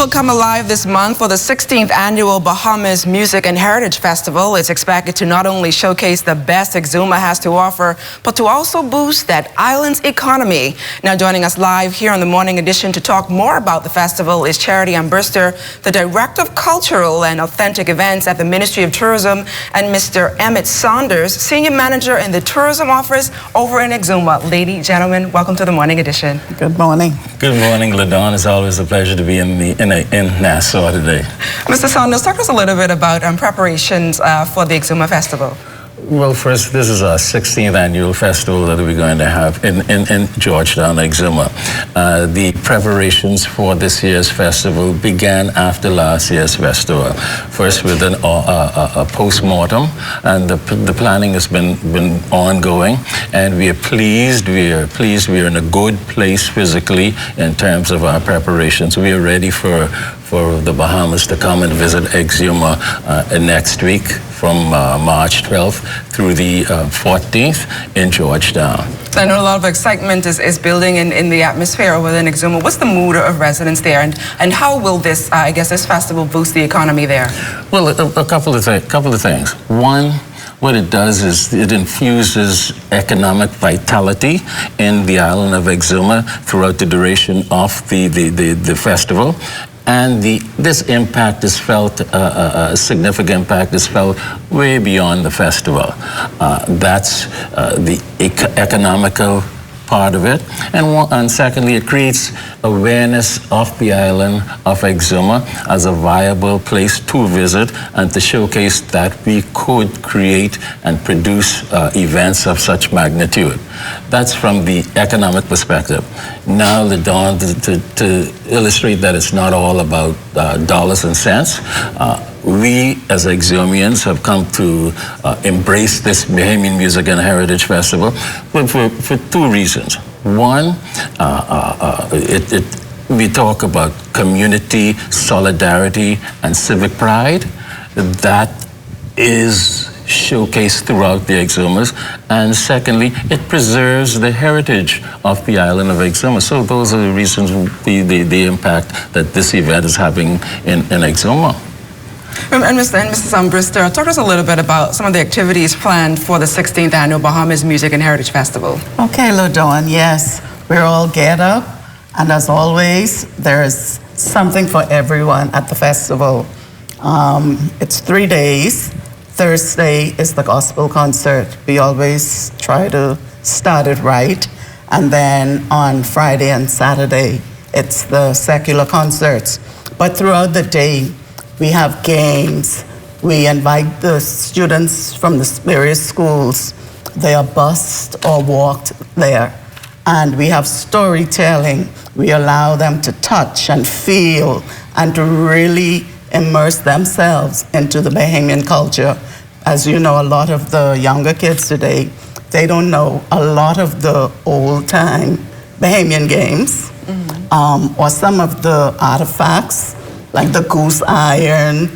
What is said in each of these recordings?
will come alive this month for the 16th annual Bahamas Music and Heritage Festival. It's expected to not only showcase the best Exuma has to offer, but to also boost that island's economy. Now joining us live here on the Morning Edition to talk more about the festival is Charity Ambrister, the Director of Cultural and Authentic Events at the Ministry of Tourism, and Mr. Emmett Saunders, Senior Manager in the Tourism Office over in Exuma. Ladies, gentlemen, welcome to the Morning Edition. Good morning. Good morning, LaDawn. It's always a pleasure to be in Nassau today. Mr. Saunders, talk to us a little bit about preparations for the Exuma Festival. Well, first, this is our 16th annual festival that we're going to have in Georgetown, Exuma. The preparations for this year's festival began after last year's festival. First with a post-mortem, and the planning has been ongoing, and we are pleased. We are in a good place physically in terms of our preparations. We are ready for the Bahamas to come and visit Exuma next week from March 12th through the 14th in Georgetown. I know a lot of excitement is building in the atmosphere over in Exuma. What's the mood of residents there, and how will this, I guess, this festival boost the economy there? Well, a couple of things. One, what it does is it infuses economic vitality in the island of Exuma throughout the duration of the festival. And this impact is felt, a significant impact is felt way beyond the festival. That's the economical part of it. And secondly, it creates awareness of the island of Exuma as a viable place to visit and to showcase that we could create and produce events of such magnitude. That's from the economic perspective. Now, LaDawn, to illustrate that it's not all about dollars and cents, we as Exumians have come to embrace this Bahamian Music and Heritage Festival for two reasons. One, we talk about community, solidarity, and civic pride. That is showcased throughout the Exumas, and secondly, it preserves the heritage of the island of Exuma. So those are the reasons, the impact that this event is having in Exuma. And Mr. Ambrister, talk to us a little bit about some of the activities planned for the 16th Annual Bahamas Music and Heritage Festival. Okay, LaDawn, yes, we're all geared up, and as always, there's something for everyone at the festival. It's 3 days. Thursday is the gospel concert. We always try to start it right. And then on Friday and Saturday, it's the secular concerts. But throughout the day, we have games. We invite the students from the various schools. They are bused or walked there. And we have storytelling. We allow them to touch and feel and to really immerse themselves into the Bahamian culture. As you know, a lot of the younger kids today, they don't know a lot of the old-time Bahamian games, or some of the artifacts, like the goose iron,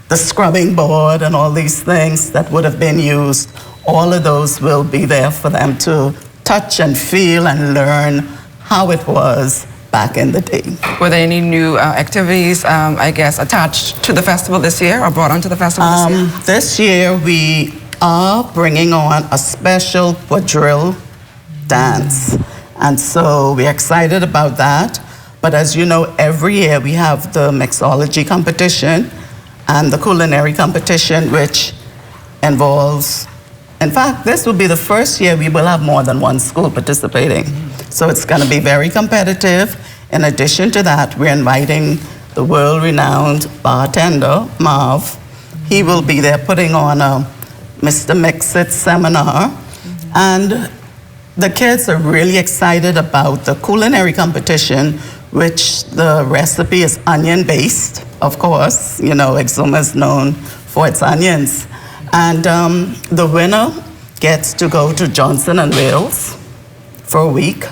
the scrubbing board, and all these things that would have been used. All of those will be there for them to touch and feel and learn how it was back in the day. Were there any new activities, I guess, attached to the festival this year or brought onto the festival this year? This year we are bringing on a special quadrille dance. And so we're excited about that. But as you know, every year we have the mixology competition and the culinary competition, which involves, in fact, this will be the first year we will have more than one school participating. So it's going to be very competitive. In addition to that, we're inviting the world-renowned bartender, Marv. He will be there putting on a Mr. Mix-It seminar. And the kids are really excited about the culinary competition, which the recipe is onion-based, of course. You know, Exuma is known for its onions. And the winner gets to go to Johnson & Wales for a week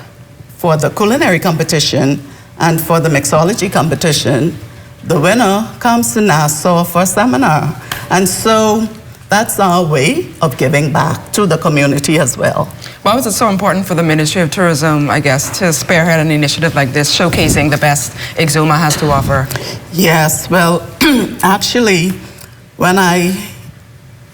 for the culinary competition, and for the mixology competition, the winner comes to Nassau for a seminar. And so that's our way of giving back to the community as well. Why was it so important for the Ministry of Tourism, I guess, to spearhead an initiative like this, showcasing the best Exuma has to offer? Yes, well, actually, when I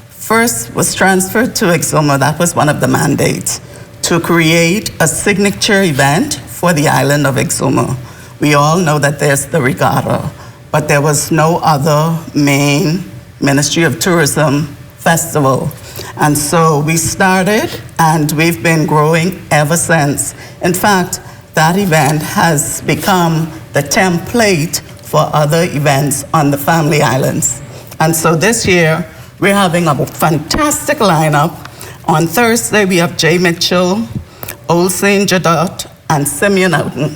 first was transferred to Exuma, that was one of the mandates, to create a signature event for the island of Exuma. We all know that there's the regatta, but there was no other main Ministry of Tourism festival. And so we started, and we've been growing ever since. In fact, that event has become the template for other events on the Family Islands. And so this year, we're having a fantastic lineup. On Thursday, we have Jay Mitchell, Old St. Jadot, and Simeon Houghton.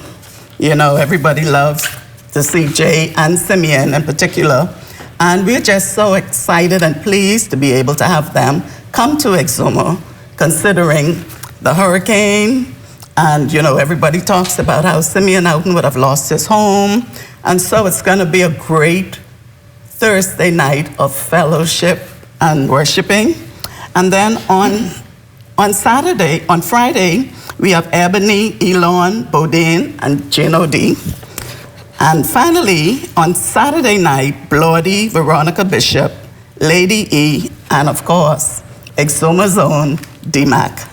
You know, everybody loves to see Jay and Simeon in particular. And we're just so excited and pleased to be able to have them come to Exuma, considering the hurricane. And, you know, everybody talks about how Simeon Houghton would have lost his home. And so it's going to be a great Thursday night of fellowship and worshiping. And then on Friday, we have Ebony, Elon, Bodine, and Gino D. And finally, on Saturday night, Blordy, Veronica Bishop, Lady E, and of course, Exuma's own D-Mac.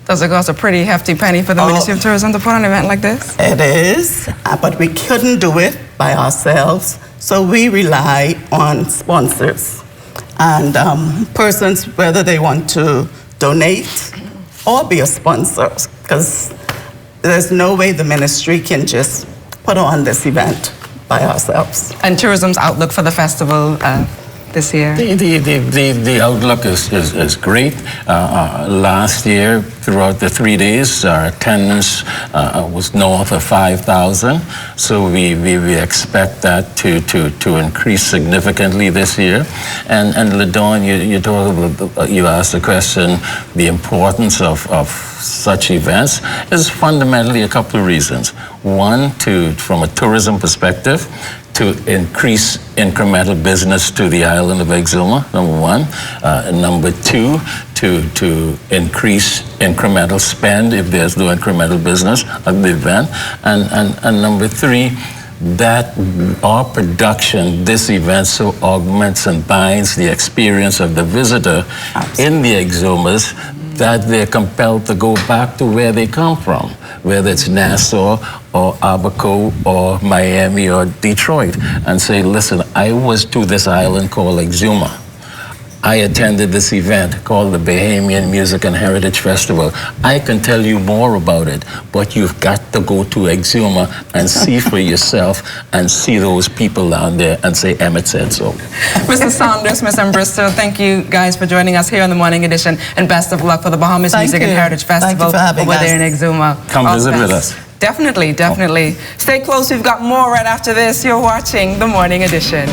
Does it cost a pretty hefty penny for the Ministry of Tourism to put on an event like this? It is, but we couldn't do it by ourselves, so we rely on sponsors and persons, whether they want to donate or be a sponsor, because there's no way the ministry can just put on this event by ourselves. And tourism's outlook for the festival this year? The outlook is great. Last year, throughout the 3 days, our attendance was north of 5,000. So we expect that to increase significantly this year. And LaDawn, you asked the question, the importance of such events is fundamentally a couple of reasons. One, from a tourism perspective, to increase incremental business to the island of Exuma, number one. Number two, to increase incremental spend if there's no incremental business at the event. And number three, that our production, this event, so augments and binds the experience of the visitor in the Exumas, that they're compelled to go back to where they come from, whether it's Nassau or Abaco or Miami or Detroit, and say, listen, I was to this island called Exuma. I attended this event called the Bahamian Music and Heritage Festival. I can tell you more about it, but you've got to go to Exuma and see for yourself and see those people down there and say, Emmett said so. Mr. Saunders, Ms. Bristol, thank you guys for joining us here on the Morning Edition, and best of luck for the Bahamas Music and Heritage Festival over there in Exuma. Come visit with us. Definitely, definitely. Stay close, we've got more right after this. You're watching the Morning Edition.